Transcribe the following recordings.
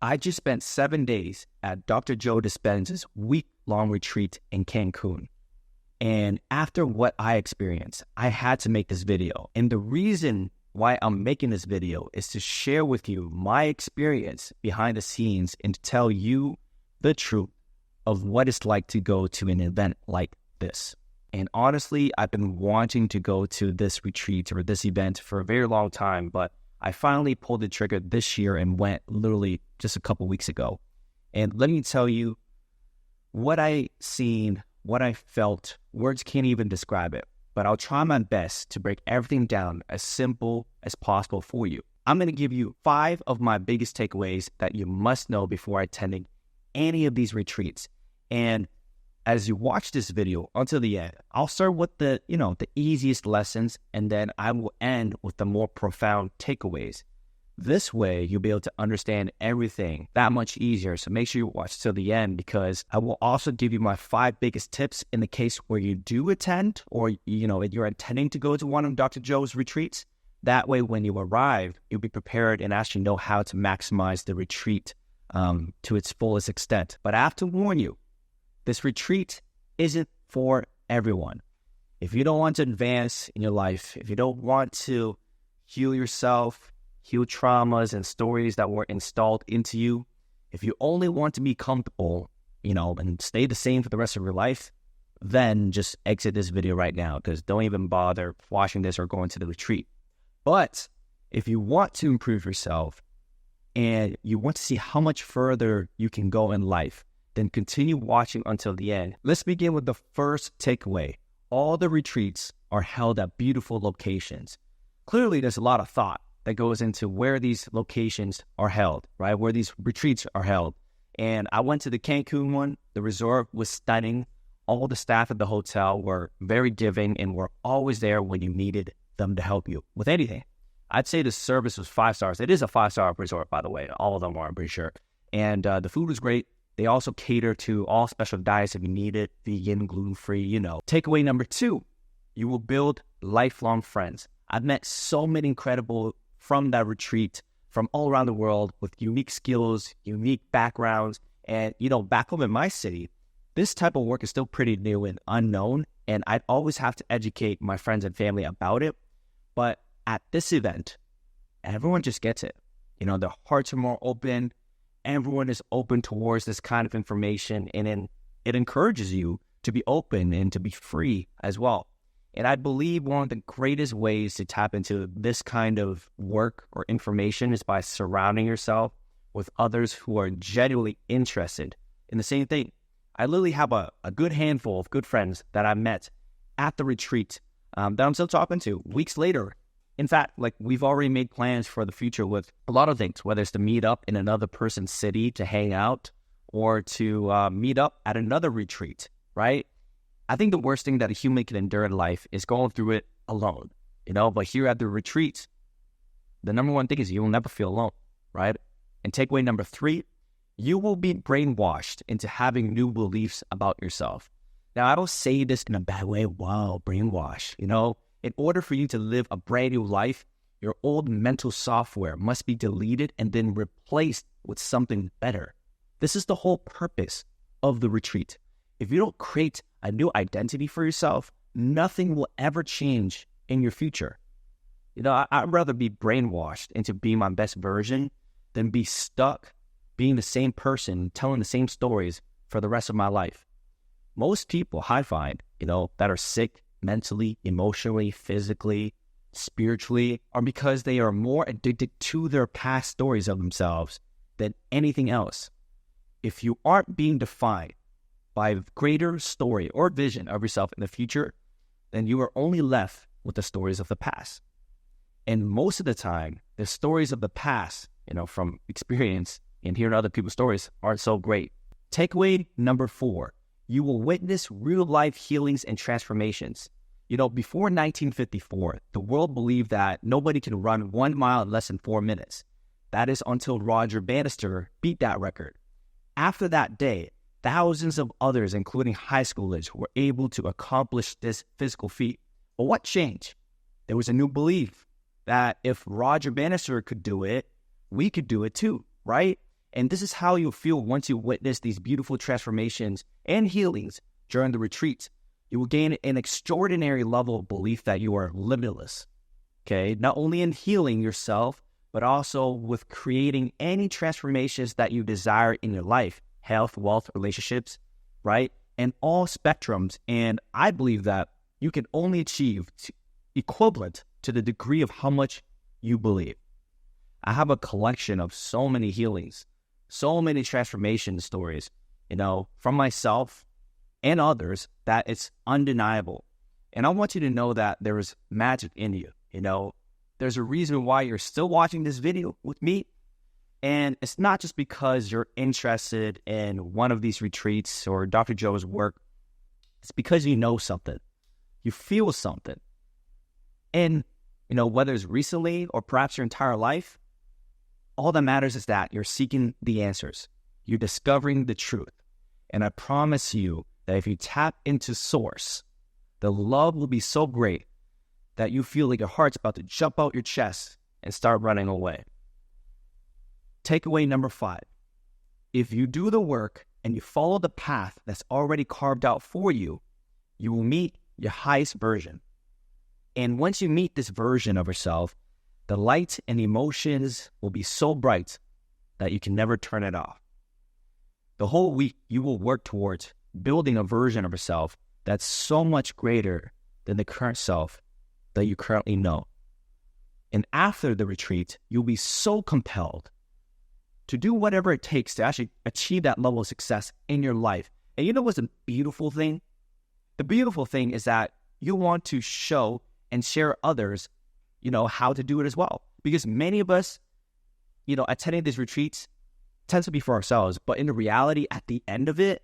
I just spent 7 days at Dr. Joe Dispenza's week-long retreat in Cancun. And after what I experienced, I had to make this video. And the reason why I'm making this video is to share with you my experience behind the scenes and to tell you the truth of what it's like to go to an event like this. And honestly, I've been wanting to go to this retreat or this event for a very long time, but I finally pulled the trigger this year and went literally just a couple weeks ago. And let me tell you what I seen, what I felt. Words can't even describe it, but I'll try my best to break everything down as simple as possible for you. I'm going to give you 5 of my biggest takeaways that you must know before attending any of these retreats. And as you watch this video until the end, I'll start with the easiest lessons, and then I will end with the more profound takeaways. This way, you'll be able to understand everything that much easier. So make sure you watch till the end, because I will also give you my 5 biggest tips in the case where you do attend, or you're intending to go to one of Dr. Joe's retreats. That way, when you arrive, you'll be prepared and actually know how to maximize the retreat to its fullest extent. But I have to warn you, this retreat isn't for everyone. If you don't want to advance in your life, if you don't want to heal yourself, heal traumas and stories that were installed into you, if you only want to be comfortable, and stay the same for the rest of your life, then just exit this video right now, because don't even bother watching this or going to the retreat. But if you want to improve yourself and you want to see how much further you can go in life, then continue watching until the end. Let's begin with the first takeaway. All the retreats are held at beautiful locations. Clearly, there's a lot of thought that goes into where these locations are held, right? Where these retreats are held. And I went to the Cancun one. The resort was stunning. All the staff at the hotel were very giving and were always there when you needed them to help you with anything. I'd say the service was 5 stars. It is a 5-star resort, by the way. All of them are, I'm pretty sure. And the food was great. They also cater to all special diets if you need it, vegan, gluten-free, Takeaway number 2, you will build lifelong friends. I've met so many incredible from that retreat from all around the world with unique skills, unique backgrounds. And, back home in my city, this type of work is still pretty new and unknown. And I'd always have to educate my friends and family about it. But at this event, everyone just gets it. Their hearts are more open. Everyone is open towards this kind of information, and it encourages you to be open and to be free as well. And I believe one of the greatest ways to tap into this kind of work or information is by surrounding yourself with others who are genuinely interested in the same thing. I literally have a good handful of good friends that I met at the retreat that I'm still talking to weeks later. In fact, we've already made plans for the future with a lot of things, whether it's to meet up in another person's city to hang out or to meet up at another retreat, right? I think the worst thing that a human can endure in life is going through it alone, but here at the retreat, the number one thing is you will never feel alone, right? And takeaway number 3, you will be brainwashed into having new beliefs about yourself. Now, I don't say this in a bad way. Wow, brainwash, In order for you to live a brand new life, your old mental software must be deleted and then replaced with something better. This is the whole purpose of the retreat. If you don't create a new identity for yourself, nothing will ever change in your future. I'd rather be brainwashed into being my best version than be stuck being the same person, telling the same stories for the rest of my life. Most people I find, that are sick, mentally, emotionally, physically, spiritually, are because they are more addicted to their past stories of themselves than anything else. If you aren't being defined by a greater story or vision of yourself in the future, then you are only left with the stories of the past. And most of the time, the stories of the past, from experience and hearing other people's stories, aren't so great. Takeaway number 4, you will witness real-life healings and transformations. Before 1954, the world believed that nobody can run 1 mile in less than 4 minutes. That is until Roger Bannister beat that record. After that day, thousands of others, including high schoolers, were able to accomplish this physical feat. But what changed? There was a new belief that if Roger Bannister could do it, we could do it too, right? And this is how you'll feel once you witness these beautiful transformations and healings during the retreat. You will gain an extraordinary level of belief that you are limitless, okay? Not only in healing yourself, but also with creating any transformations that you desire in your life, health, wealth, relationships, right? And all spectrums. And I believe that you can only achieve equivalent to the degree of how much you believe. I have a collection of so many healings, so many transformation stories, from myself and others, that it's undeniable. And I want you to know that there is magic in you. There's a reason why you're still watching this video with me. And it's not just because you're interested in one of these retreats or Dr. Joe's work. It's because you know something. You feel something. And, whether it's recently or perhaps your entire life, all that matters is that you're seeking the answers. You're discovering the truth. And I promise you that if you tap into source, the love will be so great that you feel like your heart's about to jump out your chest and start running away. Takeaway number 5. If you do the work and you follow the path that's already carved out for you, you will meet your highest version. And once you meet this version of yourself, the light and emotions will be so bright that you can never turn it off. The whole week, you will work towards building a version of yourself that's so much greater than the current self that you currently know. And after the retreat, you'll be so compelled to do whatever it takes to actually achieve that level of success in your life. And you know what's a beautiful thing? The beautiful thing is that you want to show and share others, how to do it as well. Because many of us, attending these retreats tends to be for ourselves. But in the reality, at the end of it,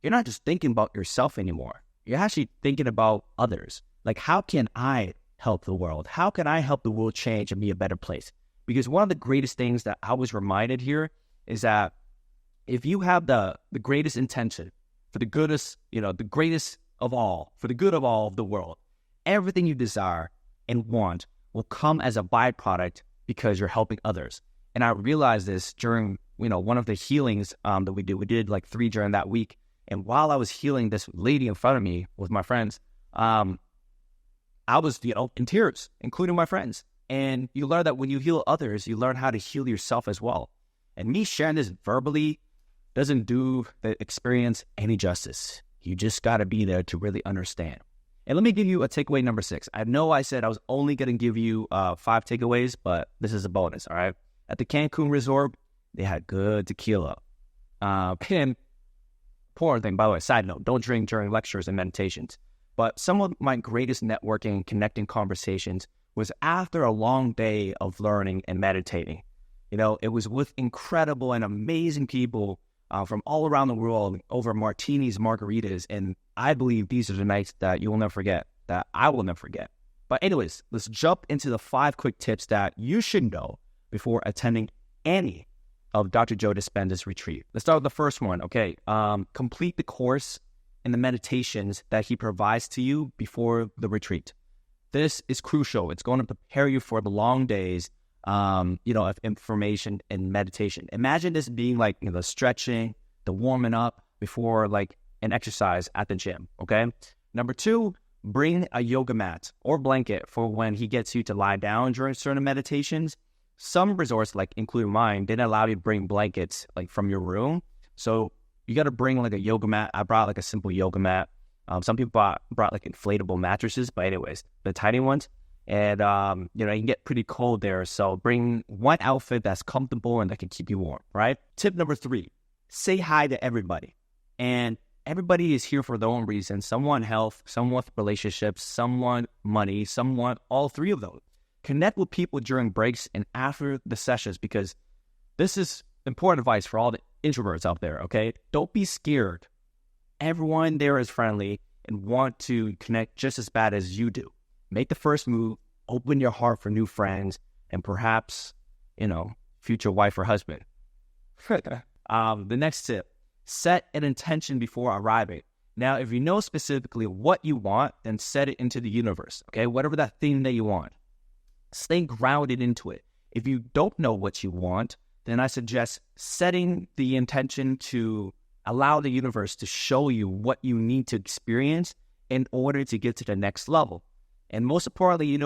you're not just thinking about yourself anymore. You're actually thinking about others. Like, how can I help the world? How can I help the world change and be a better place? Because one of the greatest things that I was reminded here is that if you have the greatest intention for the goodest, the greatest of all, for the good of all of the world, everything you desire and want will come as a byproduct because you're helping others. And I realized this during, one of the healings that we did. We did like 3 during that week. And while I was healing this lady in front of me with my friends, I was, in tears, including my friends. And you learn that when you heal others, you learn how to heal yourself as well. And me sharing this verbally doesn't do the experience any justice. You just got to be there to really understand. And let me give you a takeaway number 6. I know I said I was only going to give you 5 takeaways, but this is a bonus, all right? At the Cancun Resort, they had good tequila. And poor thing, by the way, side note, don't drink during lectures and meditations. But some of my greatest networking and connecting conversations was after a long day of learning and meditating. It was with incredible and amazing people from all around the world over martinis, margaritas, and I believe these are the nights that you will never forget, that I will never forget. But anyways, let's jump into the 5 quick tips that you should know before attending any of Dr. Joe Dispenza's retreat. Let's start with the first one, okay? Complete the course and the meditations that he provides to you before the retreat. This is crucial. It's going to prepare you for the long days, of information and meditation. Imagine this being like, the stretching, the warming up before like an exercise at the gym, okay? Number 2, bring a yoga mat or blanket for when he gets you to lie down during certain meditations. Some resorts, like including mine, didn't allow you to bring blankets like from your room. So you got to bring like a yoga mat. I brought like a simple yoga mat. Some people brought like inflatable mattresses, but anyways, the tiny ones. And, you can get pretty cold there. So bring one outfit that's comfortable and that can keep you warm, right? Tip number 3, say hi to everybody. And everybody is here for their own reason. Some want health, some want relationships, some want money, some want all 3 of those. Connect with people during breaks and after the sessions, because this is important advice for all the introverts out there, okay? Don't be scared. Everyone there is friendly and want to connect just as bad as you do. Make the first move, open your heart for new friends, and perhaps, future wife or husband. The next tip, set an intention before arriving. Now, if you know specifically what you want, then set it into the universe, okay? Whatever that thing that you want. Stay grounded into it. If you don't know what you want, then I suggest setting the intention to allow the universe to show you what you need to experience in order to get to the next level. And most importantly,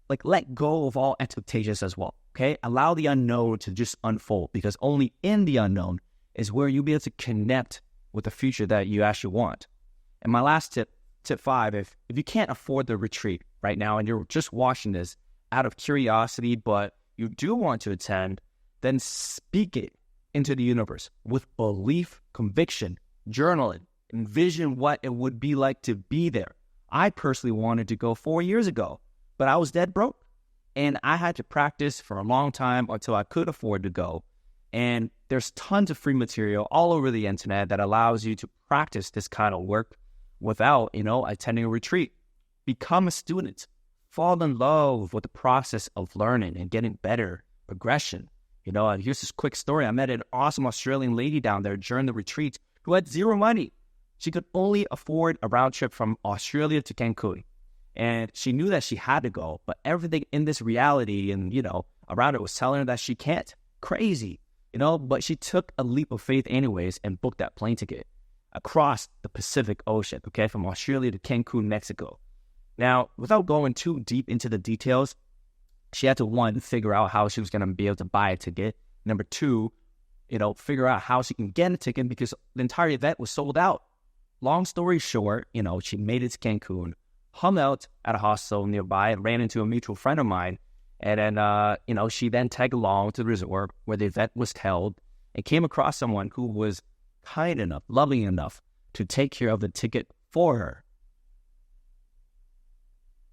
like let go of all expectations as well, okay? Allow the unknown to just unfold, because only in the unknown is where you'll be able to connect with the future that you actually want. And my last tip 5, if you can't afford the retreat right now and you're just watching this out of curiosity, but you do want to attend, then speak it into the universe with belief, conviction, journal it, envision what it would be like to be there. I personally wanted to go 4 years ago, but I was dead broke, and I had to practice for a long time until I could afford to go. And there's tons of free material all over the internet that allows you to practice this kind of work without, attending a retreat. Become a student. Fall in love with the process of learning and getting better, progression. And here's this quick story. I met an awesome Australian lady down there during the retreat who had zero money. She could only afford a round trip from Australia to Cancun. And she knew that she had to go, but everything in this reality and, around it was telling her that she can't. Crazy, but she took a leap of faith anyways and booked that plane ticket across the Pacific Ocean, okay, from Australia to Cancun, Mexico. Now, without going too deep into the details, she had to, 1, figure out how she was going to be able to buy a ticket. Number 2, figure out how she can get a ticket because the entire event was sold out. Long story short, she made it to Cancun, hung out at a hostel nearby, and ran into a mutual friend of mine. And then, she then tagged along to the resort where the event was held and came across someone who was kind enough, loving enough to take care of the ticket for her.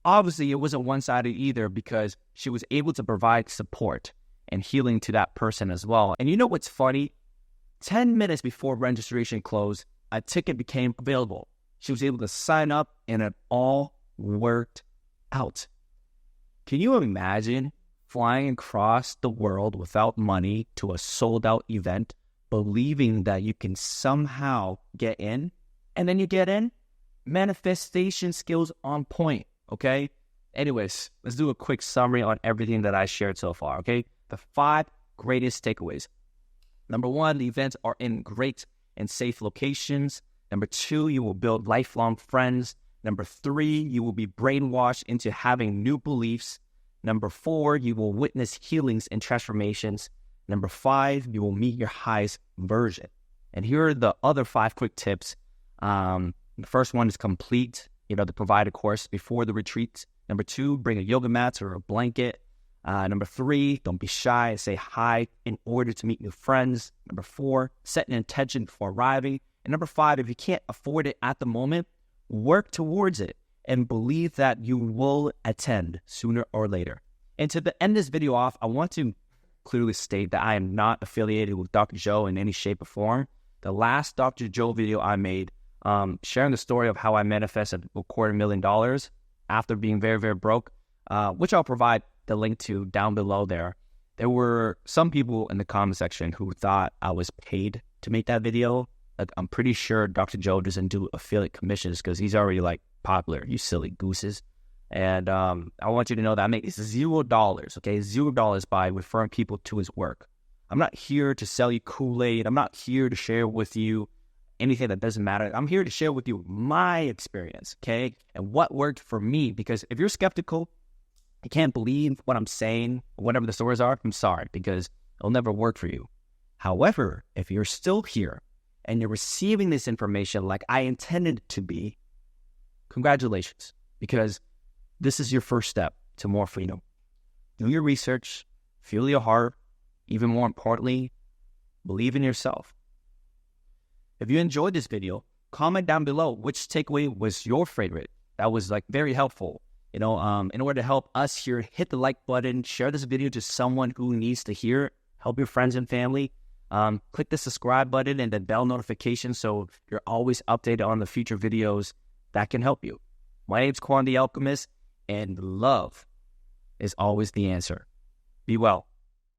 Obviously, it wasn't one-sided either because she was able to provide support and healing to that person as well. And you know what's funny? 10 minutes before registration closed, a ticket became available. She was able to sign up and it all worked out. Can you imagine flying across the world without money to a sold-out event, believing that you can somehow get in? And then you get in? Manifestation skills on point, okay? Anyways, let's do a quick summary on everything that I shared so far, okay? The 5 greatest takeaways. Number 1, the events are in great and safe locations. Number 2, you will build lifelong friends. Number 3, you will be brainwashed into having new beliefs. Number 4, you will witness healings and transformations. Number 5, you will meet your highest version. And here are the other 5 quick tips. The first one is complete, the provided course before the retreat. Number 2, bring a yoga mat or a blanket. Number 3, don't be shy and say hi in order to meet new friends. Number 4, set an intention before arriving. And number 5, if you can't afford it at the moment, work towards it and believe that you will attend sooner or later. And to end this video off, I want to clearly state that I am not affiliated with Dr. Joe in any shape or form. The last Dr. Joe video I made, sharing the story of how I manifested $250,000 after being very, very broke, which I'll provide the link to down below there. There were some people in the comment section who thought I was paid to make that video. Like, I'm pretty sure Dr. Joe doesn't do affiliate commissions because he's already popular, you silly gooses. And I want you to know that I make $0, okay? $0 by referring people to his work. I'm not here to sell you Kool-Aid. I'm not here to share with you anything that doesn't matter. I'm here to share with you my experience, okay? And what worked for me. Because if you're skeptical, you can't believe what I'm saying, whatever the stories are, I'm sorry, because it'll never work for you. However, if you're still here and you're receiving this information like I intended it to be, congratulations, because this is your first step to more freedom. Do your research, feel your heart, even more importantly, believe in yourself. If you enjoyed this video, comment down below which takeaway was your favorite. That was very helpful. In order to help us here, hit the like button, share this video to someone who needs to hear it, help your friends and family. Click the subscribe button and the bell notification so you're always updated on the future videos that can help you. My name's Quan the Alchemist, and love is always the answer. Be well.